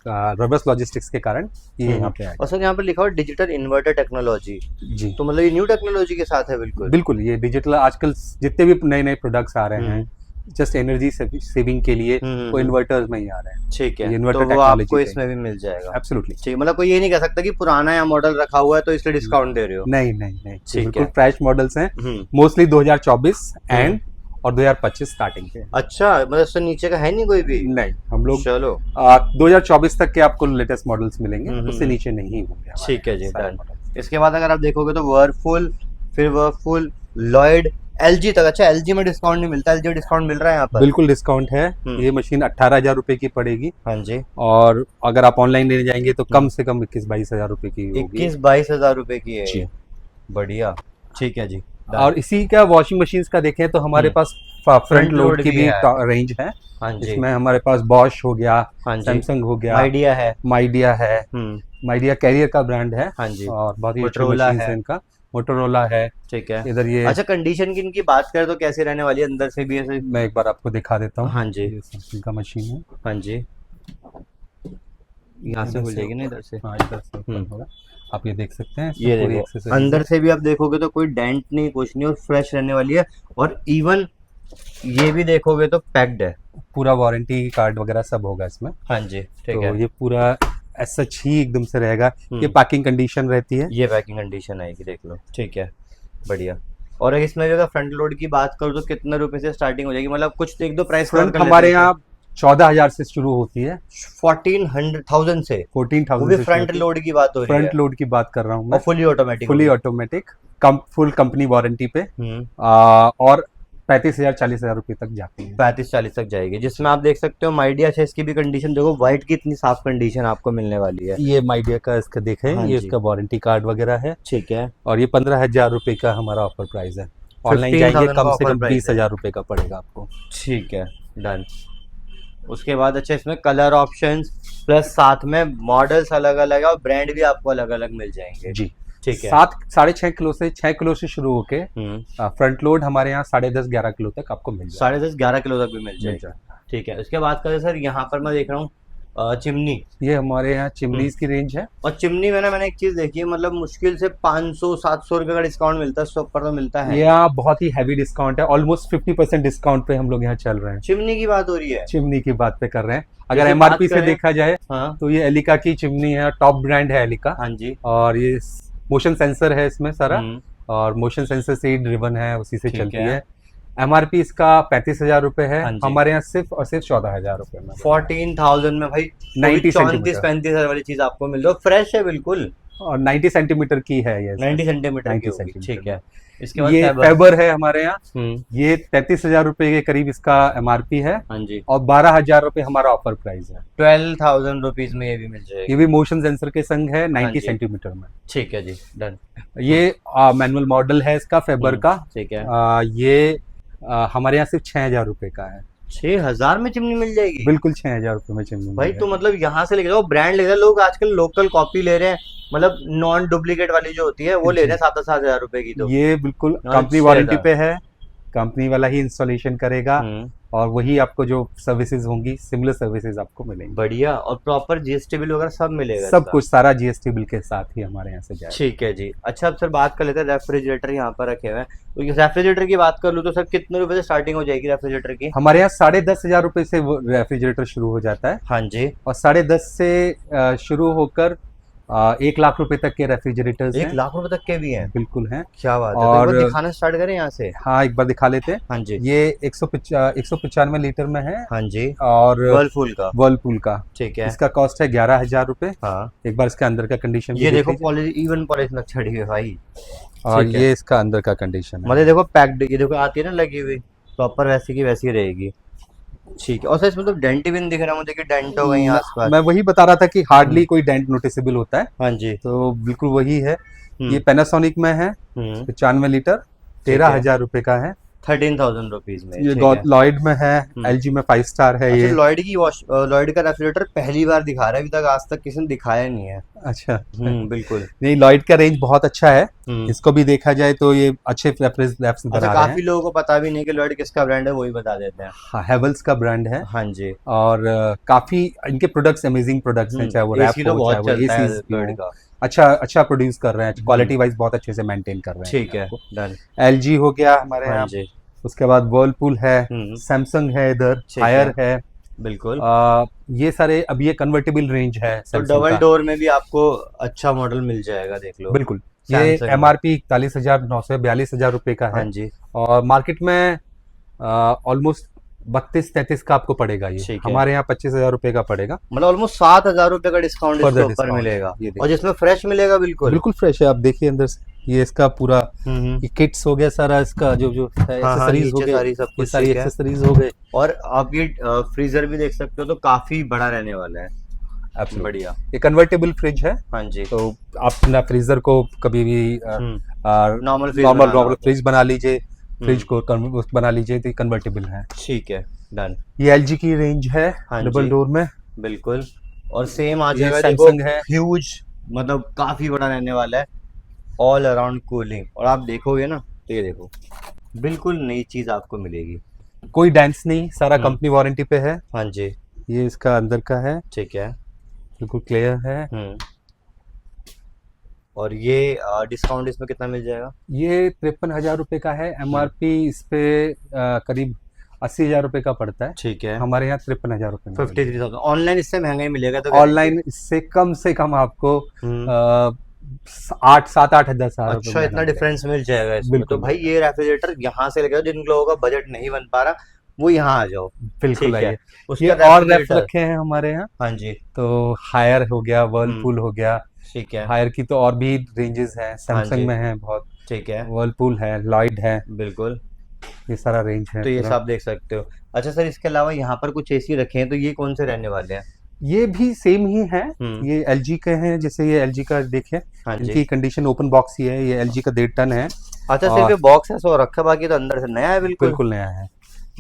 रिवर्स लॉजिस्टिक्स के कारण ये यहाँ पे आया।
और सर यहाँ पर लिखा हुआ डिजिटल इन्वर्टर टेक्नोलॉजी,
जी
तो मतलब ये न्यू टेक्नोलॉजी के साथ है? बिल्कुल
बिल्कुल। ये डिजिटल आजकल जितने भी नए नए प्रोडक्ट्स आ रहे हैं जस्ट एनर्जी सेविंग के लिए, वो इन्वर्टर्स में ही आ रहे हैं।
ठीक है।
ये इन्वर्टर
तो वो
टेक्नोलॉजी
आपको इसमें भी मिल जाएगा?
एब्सोल्युटली।
ठीक, मतलब कोई ये नहीं कह सकता कि पुराना या मॉडल रखा हुआ है तो इसलिए डिस्काउंट दे रहे हो?
नहीं नहीं नहीं,
ठीक
बिल्कुल
है।
फ्रेश मॉडल्स हैं। मोस्टली 2024 एंड और 2025 स्टार्टिंग के।
अच्छा, मतलब इससे नीचे का है नहीं कोई भी?
नहीं, हम लोग
चलो
2024 तक के आपको लेटेस्ट मॉडल्स मिलेंगे, उससे नीचे नहीं होंगे हमारे
ठीक है जी,
सारे
डन।
models।
इसके बाद अगर आप देखोगे तो वर्लपूल, फिर वर्लपूल, लॉयड, एलजी तक। अच्छा, एलजी में डिस्काउंट नहीं मिलता? एलजी में डिस्काउंट मिल रहा है यहाँ पर?
बिल्कुल डिस्काउंट है। ये मशीन 18,000 रुपए की पड़ेगी।
हाँ जी।
और अगर आप ऑनलाइन लेने जाएंगे तो कम से कम 21-22 हजार रुपए की होगी।
21-22 हजार रुपए की है
जी।
ये। बढ़िया। ठीक है जी, done।
और इसी का वॉशिंग मशीन्स का देखें तो हमारे पास फ्रंट लोड की भी रेंज है।
हाँ जी।
इसमें हमारे पास बॉश हो गया,
हाँ जी।
सैमसंग हो गया,
आइडिया है।
माइडिया है। माइडिया कैरियर का ब्रांड है।
हाँ जी।
और बहुत ही अच्छी
मोटोरोला
मशीन्स
है।
है इनका। मोटोरोला है।
ठीक है।
इधर ये
अच्छा, कंडीशन की इनकी बात करें तो कैसी रहने वाली है अंदर से भी ऐसे?
मैं एक बार आपको दिखा देता हूँ।
हाँ जी।
ये सैमसंग का मशीन है।
हाँ जी। यहाँ से
इधर
खुल जाएगी ना, इधर से?
हाँ, इधर से open होगा। आप ये देख सकते हैं।
ये
पूरी
देखो,
accessories
अंदर
है।
से भी आप देखोगे तो कोई डेंट नहीं, कुछ नहीं, और फ्रेश रहने वाली है। और इवन ये भी देखोगे तो पैक्ड है।
पूरा वारंटी कार्ड वगैरह सब होगा इसमें।
हाँ जी। ठीक
तो
है।
ये पूरा सच ही एकदम से रहेगा। ये पैकिंग कंडीशन रहती है।
ये पैकिंग कंडीशन आएगी, देख लो। ठीक है, बढ़िया। और इसमें भी अगर फ्रंट लोड की बात करूँ तो कितने रुपए से स्टार्टिंग हो जाएगी? मतलब कुछ एक दो प्राइस
फ्रंट हमारे यहाँ 14,000 से शुरू होती है।
14,000 से?
14,000
वो भी
से
फ्रंट लोड की बात हो रही है?
फ्रंट लोड की बात कर रहा हूँ
और
मैं।
Fully automatic?
Fully automatic, full company warranty पे। और 35,000 40,000 रुपए तक जाती है।
35-40 तक जाएगी, जिसमें आप देख सकते हो माइडिया से इसकी भी कंडीशन देखो, व्हाइट की इतनी साफ कंडीशन आपको मिलने वाली है।
ये माइडिया का इसका देखें,
हाँ
ये
जी।
इसका वारंटी कार्ड वगैरह है।
ठीक है।
और ये 15,000 रुपए का हमारा ऑफर प्राइस है। ऑनलाइन
15,000
जाएंगे
का
कम से
offer
कम
price है।
20,000 रुपए का पड़ेगा आपको।
ठीक है, डन। उसके बाद अच्छा, इसमें कलर ऑप्शंस प्लस साथ में मॉडल्स अलग अलग है और ब्रांड भी आपको अलग अलग मिल जाएंगे।
जी।
ठीक है।
7.5 किलो से 6 किलो से शुरू होके फ्रंट लोड हमारे यहाँ 10.5-11 किलो तक आपको मिल जाएगा।
10.5-11 किलो तक भी मिल जाएगा। ठीक है। उसके बाद करें सर, यहाँ पर मैं देख रहा हूँ चिमनी।
ये हमारे यहाँ चिमनीज की रेंज है।
और चिमनी में ना मैंने एक चीज देखी है, मतलब मुश्किल से 500-700 रुपए का डिस्काउंट मिलता है, उससे ऊपर तो मिलता है?
यहाँ बहुत ही हैवी डिस्काउंट है। ऑलमोस्ट 50% डिस्काउंट पे हम लोग यहाँ चल रहे हैं।
चिमनी की बात हो रही है?
चिमनी की बात पे कर रहे हैं। अगर
जैसे
एमआरपी
बात
से
करें-
देखा जाए
हाँ।
तो ये एलिका की चिमनी है, टॉप ब्रांड है एलिका।
हाँ जी।
और ये मोशन सेंसर है इसमें सारा, और मोशन सेंसर से ही ड्रिवन है, उसी से
ठीक
चलती
है।
है। एमआरपी इसका 35,000 रुपए है।
हाँ जी।
हमारे यहाँ सिर्फ और सिर्फ 14,000 रुपए में
14,000 में भाई
90
34-35 हजार वाली चीज आपको मिल रही है, फ्रेश है बिल्कुल।
और 90 सेंटीमीटर की है ये।
90 सेंटीमीटर
90
की होगी,
सेंटीमीटर
ठीक है। इसके बाद
ये
फाइबर।
फाइबर है हमारे यहाँ।
हम्म,
ये 33,000 रुपए के करीब इसका एमआरपी है
हाँ जी।
और 12,000 रुपए हमारा ऑफर प्राइस है।
12,000 रुपीज में ये भी मिल जाएगी।
ये भी मोशन सेंसर के संग है, 90
जी।
सेंटीमीटर में।
ठीक है जी, डन।
ये मैनुअल मॉडल है इसका फाइबर का।
ठीक है।
ये हमारे यहाँ सिर्फ 6,000 रुपए का है।
6,000 में चिमनी मिल जाएगी?
बिल्कुल 6,000 रुपए में चिमनी
भाई
मिल
तो
जाएगी।
मतलब यहाँ से लेके जाओ, ब्रांड ले जाओ। लोग आजकल लोकल कॉपी ले रहे हैं, मतलब नॉन डुप्लीकेट वाली जो होती है वो ले रहे हैं 7,000 रुपए की। तो
ये बिल्कुल
अच्छा
कंपनी वारंटी पे है, कंपनी वाला ही इंस्टॉलेशन करेगा और वही आपको जो सर्विसेज होंगी सिमिलर सर्विसेज आपको मिलेंगी।
बढ़िया। और प्रॉपर जीएसटी बिल वगैरह सब मिलेगा?
सब
इसका?
कुछ सारा जीएसटी बिल के साथ ही हमारे यहाँ से जाएगा।
ठीक है जी। अच्छा, अब सर बात कर लेते हैं, रेफ्रिजरेटर यहाँ पर रखे हुए हैं। तो ये रेफ्रिजरेटर की बात कर लूँ तो सर कितने रुपए से स्टार्टिंग हो जाएगी रेफ्रिजरेटर की?
हमारे यहाँ 10,500 रुपए से वो रेफ्रिजरेटर शुरू हो जाता है
हाँ जी।
और 10,500 से शुरू होकर 1 लाख रुपए तक के रेफ्रिजरेटर्स
1
हैं।
लाख रुपए तक के भी हैं?
बिल्कुल हैं।
क्या बात है। तो
और
एक बार दिखाना स्टार्ट करें यहाँ से।
हाँ, एक बार दिखा लेते हैं।
हाँ जी।
ये 195 लीटर में है
हाँ जी।
और
वर्लपूल का?
वर्लपूल का।
ठीक है।
इसका कॉस्ट है 11,000 रुपए।
हाँ,
एक बार इसके अंदर का कंडीशन
ये देखो पॉलिश, इवन पॉलिश में चढ़ी हुई है भाई।
और
ठीक है।
ये इसका अंदर का कंडीशन है।
मतलब देखो पैक्ड, ये देखो आती है ना लगी हुई, प्रॉपर वैसी की वैसी रहेगी। ठीक है। और सर इसमें तो डेंट भी नहीं दिख रहा मुझे कि डेंट हो गई आसपास।
मैं वही बता रहा था कि हार्डली कोई डेंट नोटिसेबल होता है,
हाँ जी।
तो बिल्कुल वही है।
हम्म।
ये पैनासोनिक में है, 95 लीटर, 13,000 रुपए का है।
13,000 रुपीज में।
ये
ठीक है।
लॉयड में है, एलजी में 5 स्टार है ये।
अच्छा, लॉयड की लॉयड का रेफ्रिजरेटर पहली बार दिखा रहा है, अभी तक आज तक किसी ने दिखाया नहीं है।
अच्छा।
बिल्कुल।
नहीं, लॉयड का रेंज बहुत अच्छा है।
हम्म।
इसको भी देखा जाए तो ये अच्छे रेफ्स बना
अच्छा,
रहे
काफी
हैं।
लोगों को पता भी नहीं कि लॉयड किसका ब्रांड है, वही बता देते हैं।
हाँ, हेवल्स का ब्रांड है
हाँ जी।
और काफी इनके प्रोडक्ट्स अमेजिंग प्रोडक्ट्स हैं, चाहे वो रैप
एसी तो
हो,
बहुत
चाहे वो
चलता है
एसीज
लॉयड का।
अच्छा प्रोड्यूस कर रहे हैं, क्वालिटी वाइज बहुत अच्छे से मेंटेन कर रहे हैं।
ठीक है, डन।
एलजी हो गया हमारे
हाँ
यहाँ।
जी।
उसके बाद वर्लपूल है,
हम्म।
सैमसंग है, इधर
ठीक
हायर
है।
है।
बिल्कुल।
ये सारे अब ये कन्वर्टेबल रेंज है
तो
Samsung
डबल
का।
डोर में भी आपको अच्छा मॉडल मिल जाएगा, देख लो।
बिल्कुल। ये
Samsung में।
एमआरपी 41,900 42,000 रुपए का
हाँ
है
जी।
और मार्केट में ऑलमोस्ट 32-33 का आपको पड़ेगा। ये
ठीक है।
हमारे यहाँ 25,000 रुपए का पड़ेगा।
मतलब ऑलमोस्ट 7,000 रुपए का डिस्काउंट इसके
Further
ऊपर
discount,
मिलेगा।
ये देखिए।
और जिसमें फ्रेश मिलेगा बिल्कुल।
बिल्कुल फ्रेश है, आप देखिए अंदर से। ये इसका पूरा
हम्म।
ये किट्स हो गया सारा, इसका जो एक्सेसरीज हो
नीचे
गए,
सारी सब
ये
कुछ
सारी
ठीक है।
एक्सेसरीज हो गए।
और आप ये फ्रीजर भी देख सकते हो, तो काफी बड़ा रहने वाला है।
Absolutely।
बढ़िया।
ये कन्वर्टेबल फ्रिज है,
हाँ जी।
तो आप अपना फ्रीजर को कभी भी
नॉर्मल
नॉर्मल फ्रिज बना लीजिए, फ्रिज को बना लीजिए, तो कन्वर्टेबल है।
ठीक है, डन।
ये एलजी की रेंज है
हाँ
डबल
जी।
डोर में।
बिल्कुल। और सेम आ
ये
जाएगा,
Samsung है।
ह्यूज, मतलब काफी बड़ा रहने वाला है। All around cooling. और आप देखोगे ना तो ये देखो, बिल्कुल नई चीज आपको मिलेगी।
कोई डांस नहीं, सारा कंपनी वारंटी पे है।
हाँ जी।
ये इसका अंदर का है,
ठीक है।
बिल्कुल क्लियर है।
और ये डिस्काउंट इसमें कितना मिल जाएगा?
ये 53,000 रुपए का है। एमआरपी इस पे करीब 80,000 रुपए का पड़ता है।
ठीक है।
हमारे यहाँ 53,000 रुपए में
53,000। ऑनलाइन इससे महंगा ही मिलेगा तो?
ऑनलाइन इससे कम से कम आपको 7-8 हजार।
अच्छा, इतना डिफरेंस मिल जाएगा इसमें।
बिल्कुल।
तो भाई ये रेफ्रिजरेटर यहाँ से लेकर जिन लोगों का बजट नहीं बन पा रहा, वो यहाँ आ जाओ।
बिल्कुल
ठीक है।
आइए।
उसका
ये और रैप
रेफ्रिजरेटर।
रखे हैं हमारे यहाँ,
हाँ जी।
तो हायर हो गया, वर्लपूल हो गया।
ठीक है।
हायर की तो और भी रेंजेस हैं,
जी।
सैमसंग में है बहुत,
ठीक है।
वर्लपूल है, लॉयड है,
बिल्कुल।
ये सारा रेंज है
तो ये
पूरा।
सब देख सकते हो। अच्छा सर, इसके अलावा यहाँ पर कुछ एसी रखे हैं, तो ये कौन से रहने वाले हैं?
ये भी सेम ही है।
हम्म।
ये एलजी के हैं, जैसे ये एलजी का देखें,
हाँ जी।
इनकी कंडीशन ओपन बॉक्स ही है। ये एलजी का 1.5 टन है।
अच्छा, सिर्फ ये बॉक्स है सो रखा, बाकी तो अंदर से नया है बिल्कुल।
बिल्कुल नया है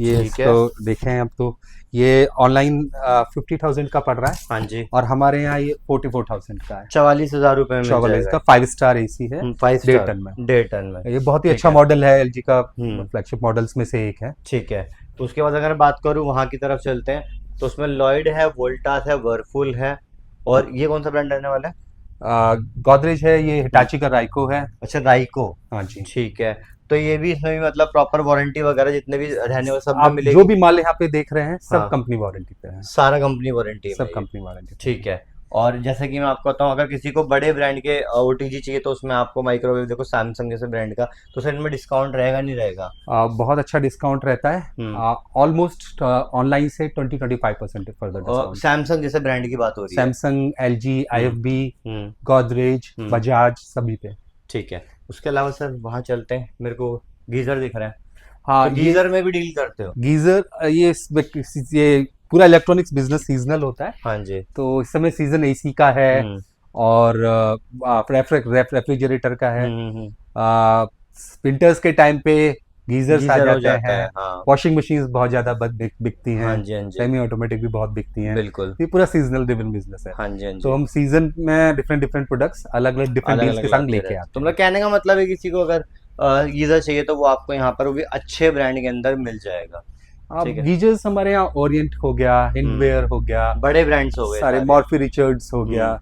ये।
ठीक है।
इसको देखें अब तो ये ऑनलाइन 50,000 का पड़ रहा है
हाँ जी।
और हमारे यहाँ ये 44,000 का है।
44,000 रुपए में मिल
44
जाएगा।
का 5 स्टार एसी है,
5
1.5
स्टार
टन में।
1.5 टन में।
ये बहुत ही
ठीक
अच्छा
है।
मॉडल है, एलजी का
हम्म।
फ्लैगशिप मॉडल्स में से एक है।
ठीक है। तो उसके बाद अगर बात करूँ वहाँ की तरफ चलते हैं, तो उसमें लॉयड है, वोल्टास है, वर्लपूल है। और ये कौन सा ब्रांड रहने वाला है?
गोदरेज है, ये हिटाची का राइको है।
अच्छा, राइको।
हाँ जी।
ठीक है। तो ये भी, इसमें भी मतलब प्रॉपर वारंटी वगैरह जितने भी रहने वाले सब में
आप
मिलेगी?
जो भी माल यहाँ पे देख रहे हैं सब
हाँ।
कंपनी वारंटी पे है,
सारा कंपनी वारंटी
सब
में?
Company warranty.
ठीक है। और जैसे कि मैं आपको बताऊं, अगर किसी को बड़े ब्रांड के ओटीजी चाहिए तो उसमें आपको माइक्रोवेव देखो सैमसंग जैसे ब्रांड का, तो सर इनमें डिस्काउंट रहेगा नहीं रहेगा?
बहुत अच्छा डिस्काउंट रहता है,
हम्म।
ऑलमोस्ट ऑनलाइन से 20-25% फर्दर
और
डिस्काउंट।
सैमसंग जैसे ब्रांड की बात हो रही है।
सैमसंग, एलजी, आईएफबी,
हम्म।
गोदरेज,
हम्म।
बजाज सभी पे।
ठीक है। उसके अलावा सर वहाँ चलते हैं, मेरे को गीजर दिख रहा है,
हाँ,
तो
ये
गीजर में भी डील करते हो?
गीजर, ये पूरा इलेक्ट्रॉनिक्स बिजनेस सीजनल होता है।
हाँ जी।
तो इस समय सीजन एसी का है,
हम्म।
और रेफ्रिजरेटर का है।
हम्म।
विंटर्स के टाइम पे गीजर्स आ
गीजर हो
जाते
जाता
हैं।
है, हाँ।
वॉशिंग मशीन्स बहुत ज्यादा बिकती
हाँ
हैं।
जी, हाँ जी।
सेमी ऑटोमेटिक भी बहुत बिकती हैं।
बिल्कुल।
ये पूरा सीजनल ड्रिवन बिजनेस है।
हाँ जी, हाँ
तो
जी।
हम सीजन में डिफरेंट डिफरेंट प्रोडक्ट्स अलग अलग डिफरेंट
अलग
डील्स
अलग
के संग
लाते
लेके
रहते,
आते
तो
हैं।
मतलब कहने का मतलब है किसी को अगर गीजर चाहिए तो वो आपको यहाँ पर वो भी अच्छे ब्रांड के अंदर मिल जाएगा।
अब
ठीक है।
गीजर्स हमारे यहाँ ओरिएंट हो गया, हिंडवेयर हो गया,
बड़े ब्रांड्स हो गए
सारे
सारे।
मॉर्फी रिचर्ड्स हो गया,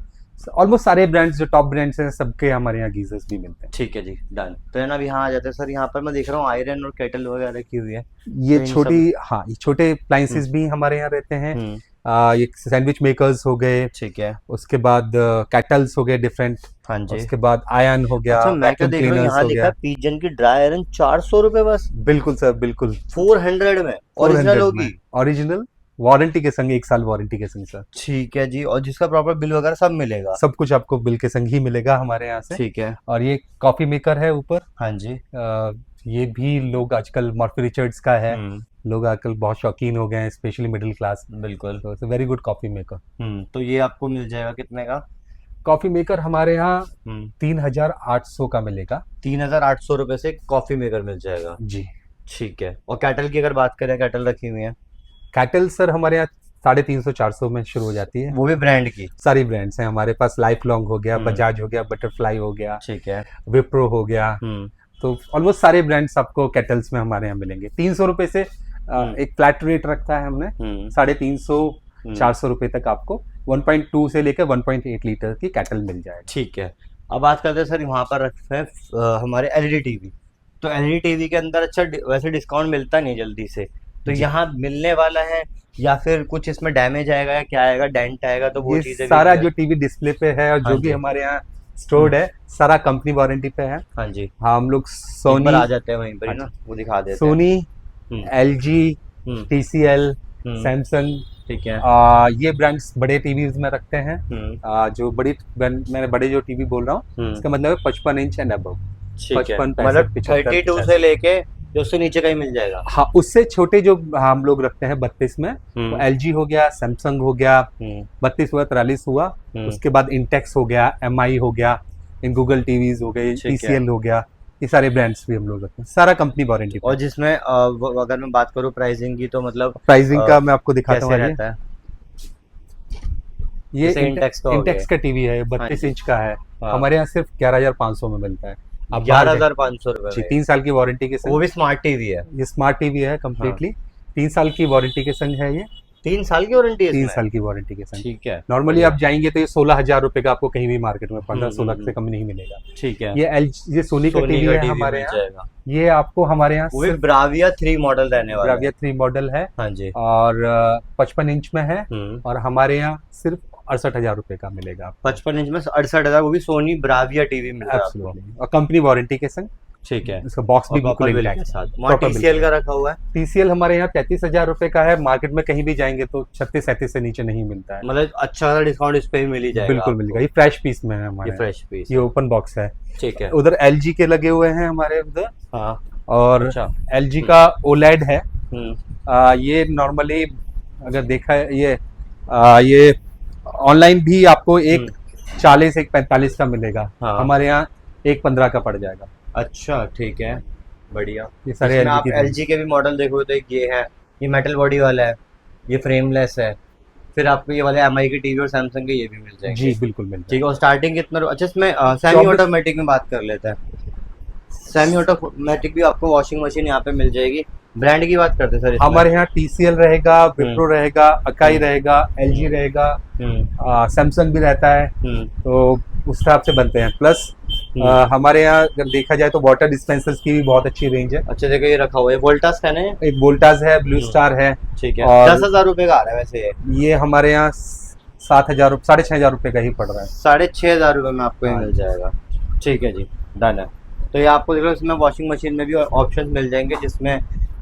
ऑलमोस्ट सारे ब्रांड्स जो टॉप ब्रांड्स हैं सबके हमारे यहाँ गीजर्स भी मिलते हैं।
ठीक है जी, डन। तो है ना, अब यहाँ आ जाते हैं सर, यहाँ पर मैं देख रहा हूँ आयरन और केटल वगैरह रखी हुई है।
ये
तो इन
छोटी, हाँ, ये छोटे अप्लायंसेस भी हमारे यहाँ रहते हैं।
हम्म।
ये सैंडविच मेकर्स हो गए,
ठीक है।
उसके बाद कैटल्स हो गए डिफरेंट,
हाँ जी।
उसके बाद आयन हो गया,
अच्छा, मैं क्या
वैक्यूम
देख रहा हूँ
क्लीनर्स
यहाँ
हो
लिखा
गया।
है पिजन की ड्राई आयरन 400 रुपए बस।
बिल्कुल सर, बिल्कुल।
400 में ओरिजिनल होगी?
ओरिजिनल, वारंटी के संग, 1 साल वारंटी के संग सर।
ठीक है जी, और जिसका प्रॉपर बिल वगैरह सब मिलेगा?
सब कुछ आपको बिल के संग ही मिलेगा हमारे यहाँ से।
ठीक है।
और ये कॉफी मेकर है ऊपर।
हाँ जी।
ये भी लोग आजकल, मॉर्फी रिचर्ड्स का है,
हम्म।
लोग आजकल बहुत शौकीन हो गए हैं, स्पेशली मिडिल क्लास।
बिल्कुल।
तो it's a very good coffee maker.
तो ये आपको मिल जाएगा कितने का?
कॉफी मेकर हमारे यहाँ
हम्म।
3800 का मिलेगा
3800 रुपए से कॉफी मेकर मिल जाएगा।
जी।
ठीक है। और कैटल की अगर बात करें, कैटल रखी हुई है?
कैटल सर हमारे यहाँ 350-400 में शुरू हो जाती है।
वो भी ब्रांड की?
सारी ब्रांड्स हैं हमारे पास, लाइफ लॉन्ग हो गया,
हम्म।
बजाज हो गया, बटरफ्लाई हो गया,
ठीक है।
विप्रो हो गया। तो ऑलमोस्ट सारे ब्रांड्स आपको केटल्स में हमारे यहाँ मिलेंगे। 300 रुपए से एक फ्लैट रेट रखा है हमने, 350 400 रुपए तक आपको 1.2 से लेकर 1.8 लीटर की कैटल मिल जाएगी।
ठीक है। अब बात करते हैं सर, वहाँ पर रखे हैं हमारे एलईडी टीवी। तो एलईडी टीवी के अंदर अच्छा वैसे डिस्काउंट मिलता नहीं जल्दी से, तो यहाँ मिलने वाला है या फिर कुछ इसमें डैमेज आएगा या क्या आएगा, डेंट आएगा, तो वो
ये
चीजें
सारा जो टीवी डिस्प्ले पे है और
हाँ
जो भी
जी।
हमारे यहाँ स्टोर्ड है, सारा कंपनी वारंटी पे है।
हाँ जी।
हाँ, हम लोग
एक बार आ
सोनी,
जाते हैं वहीं पर ही ना, वो दिखा देते हैं।
सोनी,
हम्म।
एलजी,
हम्म।
टीसीएल,
हम्म।
सैमसंग,
ठीक है।
ये ब्रांड्स बड़े टीवीज में रखते हैं। जो बड़ी मैं बड़े जो टीवी बोल रहा हूँ, इसका मतलब है 55 इंच एंड अबव।
ठीक है।
55,
मतलब
65,
32 से लेके जो उससे नीचे का ही मिल जाएगा?
हाँ, उससे छोटे जो हम लोग रखते हैं 32 में, एलजी हो गया, सैमसंग हो गया, 32 हुआ, 43 हुआ, उसके बाद इंटेक्स हो गया, एमआई हो गया, इन गूगल टीवीज हो गए, टीसीएल हो गया, ये सारे ब्रांड्स भी हम लोग रखते हैं, सारा कंपनी वारंटी।
और जिसमें अगर मैं बात करूँ प्राइसिंग की, तो मतलब
प्राइसिंग का मैं आपको दिखाता हूँ।
रहता है?
ये
इंटेक्स
का टीवी है, 32 इंच का है। हमारे यहाँ सिर्फ 11,500 में मिलता है।
अब 11,500 रुपए?
3 साल की वारंटी के संग।
वो भी स्मार्ट टीवी है?
ये स्मार्ट टीवी है कंप्लीटली। 3 साल की वारंटी के संग है ये।
3 साल की वारंटी है?
3 साल की वारंटी के संग।
ठीक है।
नॉर्मली आप जाएंगे तो ये 16,000 रुपए का आपको कहीं भी मार्केट में 15-16 से कम नहीं मिलेगा।
ठीक है।
ये सोनी का टीवी है हमारे यहाँ। ये आपको हमारे यहाँ
वो ब्राविया 3 मॉडल रहने वाला है।
ब्राविया 3 मॉडल है।
हाँ जी।
और 55 इंच में है, और हमारे यहाँ सिर्फ 68,000 रुपए का मिलेगा।
55 इंच में 68,000, वो भी सोनी ब्राविया टीवी मिलेगा आपको,
और कंपनी वारंटी के संग।
ठीक है।
इसका बॉक्स भी बिल्कुल इंटैक्ट है।
वहाँ टीसीएल का रखा हुआ है?
टीसीएल हमारे यहाँ 33,000 रुपए का है। मार्केट में कहीं भी जाएंगे तो 36-37 से नीचे नहीं मिलता है।
मतलब अच्छा डिस्काउंट इस पे ही मिल ही जाएगा?
बिल्कुल मिलेगा। ये फ्रेश पीस में है हमारे,
ये फ्रेश पीस,
ये ओपन बॉक्स है।
ठीक है।
उधर एलजी के लगे हुए हैं हमारे उधर।
हाँ।
और एलजी का ओलेड है। ये नॉर्मली अगर देखा है, ये ऑनलाइन भी आपको एक 40 एक 45 का मिलेगा। हमारे यहाँ 1.15 का पड़ जाएगा।
अच्छा, ठीक है, बढ़िया।
ये सारे
आप एलजी के भी मॉडल देखोगे तो एक ये है, ये मेटल बॉडी वाला है, ये फ्रेमलेस है। फिर आपको ये वाले एमआई के टीवी और सैमसंग के ये भी मिल जाएंगे?
जी बिल्कुल मिल जाएगा।
ठीक है। और स्टार्टिंग कितना? अच्छा, इसमें सेमी ऑटोमेटिक में बात कर लेते हैं। सेमी ऑटोमेटिक भी आपको वॉशिंग मशीन यहाँ पे मिल जाएगी। ब्रांड की बात करते हैं सर?
हमारे यहाँ टीसीएल रहेगा, विप्रो रहेगा, अकाई रहेगा, एलजी रहेगा, सैमसंग भी रहता है। तो उस हिसाब से बनते हैं। प्लस हमारे यहाँ अगर देखा जाए तो वाटर डिस्पेंसर्स की भी बहुत अच्छी रेंज है।
अच्छा, देखो ये रखा हुआ है, वोल्टास का है, एक
वोल्टास है, ब्लू स्टार है।
ठीक है। और 10,000 रुपए का आ रहा है वैसे।
ये हमारे यहाँ 7,000 6,500 रुपये का ही पड़ रहा है।
6,500 रुपये में आपको ये
हाँ
मिल जाएगा। ठीक है जी, डन है। तो ये आपको देखो इसमें वॉशिंग मशीन में भी ऑप्शन मिल जाएंगे जिसमें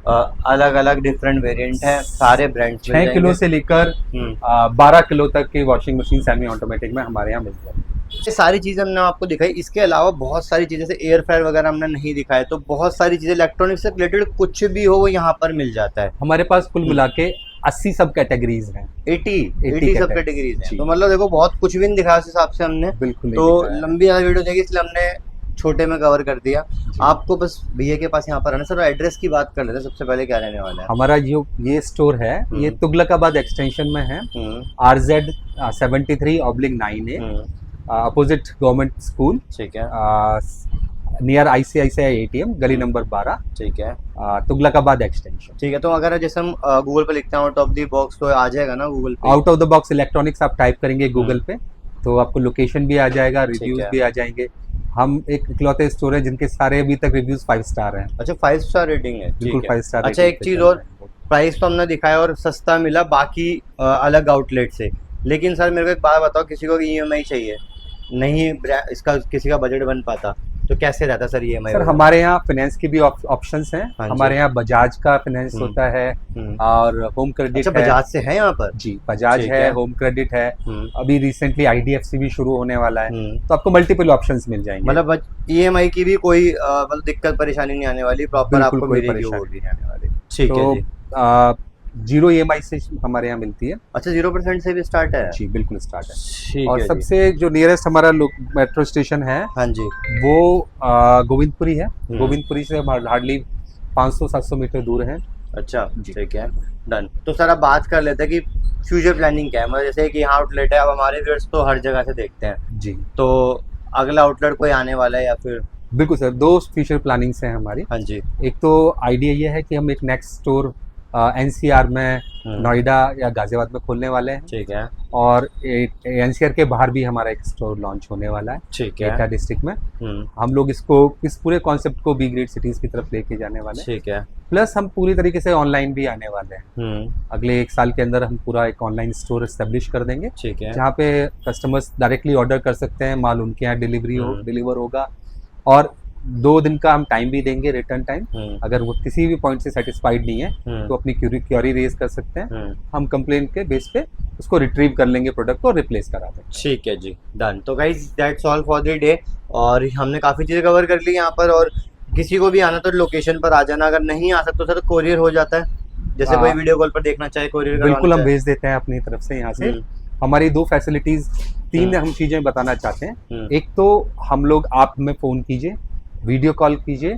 अलग अलग डिफरेंट वेरिएंट हैं, सारे ब्रांड्स
6 किलो से लेकर 12 किलो तक की वॉशिंग मशीन सेमी ऑटोमेटिक में हमारे यहाँ मिल जाएगी।
ये सारी चीज़ें हमने आपको दिखाई। इसके अलावा बहुत सारी चीज़ें जैसे एयर फ्रायर वगैरह हमने नहीं दिखाए, तो बहुत सारी चीज़ें इलेक्ट्रॉनिक से रिलेटेड कुछ भी हो वो यहाँ पर मिल जाता है।
हमारे पास कुल मिला के 80 सब कैटेगरीज हैं।
80 सब कैटेगरीज हैं।
जी।
तो मतलब देखो बहुत कुछ भी नहीं दिखाया उस हिसाब से हमने।
बिल्कुल नहीं
तो
दिखाया है।
लंबी ज़्यादा वीडियो देगी इसलिए हमने छोटे में कवर कर दिया। आपको बस भैया के पास यहाँ पर आना। सर एड्रेस की बात कर लेते हैं, सबसे पहले क्या रहने वाला है?
हमारा जो ये स्टोर है ये तुगलकाबाद एक्सटेंशन में है, RZ 73/9A, opposite government school,
ठीक है,
नियर ICICI ATM, गली नंबर 12,
ठीक है,
तुगलकाबाद एक्सटेंशन।
ठीक है। तो अगर जैसे हम गूगल पे लिखते हैं आउट ऑफ द बॉक्स तो आ जाएगा ना गूगल पे?
Out of the box electronics आप टाइप करेंगे गूगल पे तो आपको लोकेशन भी आ जाएगा, रिव्यूज
है।
भी आ जाएंगे। हम एक इकलौते स्टोर है जिनके सारे अभी तक रिव्यूज 5 स्टार हैं।
अच्छा 5 स्टार रेटिंग है,
बिल्कुल
ठीक है।
5 स्टार।
अच्छा एक चीज़ और, प्राइस तो हमने दिखाया और सस्ता मिला बाकी अलग आउटलेट से, लेकिन सर मेरे को एक बात बताओ, किसी को EMI चाहिए नहीं, इसका किसी का बजट बन पाता तो कैसे रहता सर EMI?
सर हमारे यहाँ फाइनेंस की भी ऑप्शंस हैं।
हाँ
हमारे यहाँ बजाज का फाइनेंस होता है और होम क्रेडिट
अच्छा
है।
बजाज से है यहाँ पर?
जी बजाज
ठीक
है,
है।
होम क्रेडिट है, अभी रिसेंटली IDFC भी शुरू होने वाला है, तो आपको मल्टीपल ऑप्शंस मिल जाएंगे।
मतलब EMI की भी कोई मतलब दिक्कत परेशानी नहीं आने वाली, प्रॉपर
बिल्कुल
आपको
कोई
मिलेगी वो।
परेशानी नहीं आने वाली।
ठीक है
तो
जी।
0 EMI से हमारे यहाँ मिलती है।
अच्छा 0% से भी स्टार्ट है?
जी बिल्कुल स्टार्ट है।
ठीक
और
है
सबसे जो नियरेस्ट हमारा मेट्रो स्टेशन है
हाँ जी,
वो गोविंदपुरी है। गोविंदपुरी से हार्डली 500-700 मीटर दूर है।
अच्छा ठीक है, डन। तो सर अब बात कर लेते हैं कि फ्यूचर प्लानिंग क्या है। मतलब जैसे कि यहाँ आउटलेट है, अब हमारे व्यूअर्स तो हर जगह से देखते हैं,
जी
तो अगला आउटलेट कोई आने वाला है या फिर?
बिल्कुल सर, 2 फ्यूचर प्लानिंग्स हैं हमारी।
हाँ जी,
एक तो आइडिया ये है कि हम एक नेक्स्ट स्टोर NCR में, नोएडा या गाजियाबाद में खोलने वाले हैं,
ठीक है,
और NCR के बाहर भी हमारा एक स्टोर लॉन्च होने वाला है,
ठीक
एटा
है,
डिस्ट्रिक्ट में। हम लोग इसको इस पूरे कॉन्सेप्ट को B ग्रेड सिटीज की तरफ लेके जाने वाले हैं।
ठीक है,
प्लस हम पूरी तरीके से ऑनलाइन भी आने वाले हैं। अगले 1 साल के अंदर हम पूरा एक ऑनलाइन स्टोर एस्टेब्लिश कर देंगे,
ठीक है,
जहाँ पे कस्टमर्स डायरेक्टली ऑर्डर कर सकते हैं, माल उनके यहाँ डिलीवर होगा, और 2 दिन का हम टाइम भी देंगे, रिटर्न टाइम। अगर वो किसी भी पॉइंट से सेटिस्फाइड नहीं है तो अपनी क्यूरी रेज कर सकते हैं, हम कंप्लेंट के बेस पे उसको रिट्रीव कर लेंगे, प्रोडक्ट को रिप्लेस करा देंगे।
ठीक है जी, डन। तो guys that's all for the day, और हमने काफ़ी चीज़ें कवर कर ली यहाँ पर। और किसी को भी आना तो लोकेशन पर आ जाना, अगर नहीं आ सकते तो सर कोरियर हो जाता है, जैसे कोई वीडियो कॉल पर देखना चाहे कोरियर
बिल्कुल हम भेज देते हैं अपनी तरफ से यहाँ से। हमारी 2 फैसिलिटीज, 3 हम चीजें बताना चाहते हैं। एक तो हम लोग, आप हमें फोन कीजिए, वीडियो कॉल कीजिए,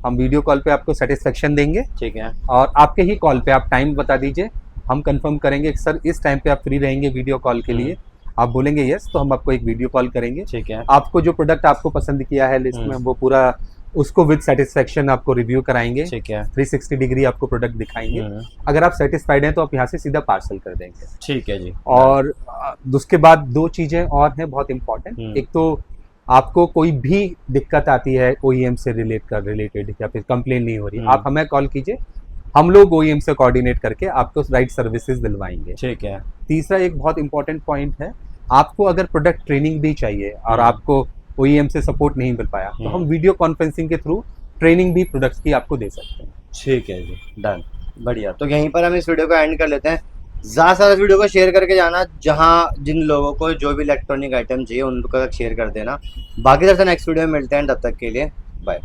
हम वीडियो कॉल पे आपको सेटिस्फेक्शन देंगे,
ठीक है,
और आपके ही कॉल पे आप टाइम बता दीजिए, हम कंफर्म करेंगे कि सर इस टाइम पे आप फ्री रहेंगे वीडियो कॉल के लिए। आप बोलेंगे यस, तो हम आपको एक वीडियो कॉल करेंगे।
ठीक है,
आपको जो प्रोडक्ट आपको पसंद किया है लिस्ट में, वो पूरा उसको विद सेटिस्फेक्शन आपको रिव्यू कराएंगे,
ठीक है,
360 डिग्री आपको प्रोडक्ट दिखाएंगे। अगर आप सेटिस्फाइड हैं तो आप यहाँ से सीधा पार्सल कर देंगे।
ठीक है जी।
और उसके बाद 2 चीजें और हैं बहुत इंपॉर्टेंट। एक तो आपको कोई भी दिक्कत आती है OEM से रिलेटेड या फिर कंप्लेन नहीं हो रही, आप हमें कॉल कीजिए, हम लोग OEM से कोऑर्डिनेट करके आपको राइट सर्विसेज दिलवाएंगे।
ठीक है।
तीसरा एक बहुत इंपॉर्टेंट पॉइंट है, आपको अगर प्रोडक्ट ट्रेनिंग भी चाहिए और आपको OEM से सपोर्ट नहीं मिल पाया तो हम वीडियो कॉन्फ्रेंसिंग के थ्रू ट्रेनिंग भी प्रोडक्ट्स की आपको दे सकते हैं।
ठीक है जी, डन, बढ़िया। तो यहीं पर हम इस वीडियो को एंड कर लेते हैं। ज़्यादा से ज़्यादा वीडियो को शेयर करके जाना, जहाँ जिन लोगों को जो भी इलेक्ट्रॉनिक आइटम चाहिए उनको शेयर कर देना। बाकी तरह से नेक्स्ट वीडियो में मिलते हैं, तब तक के लिए बाय।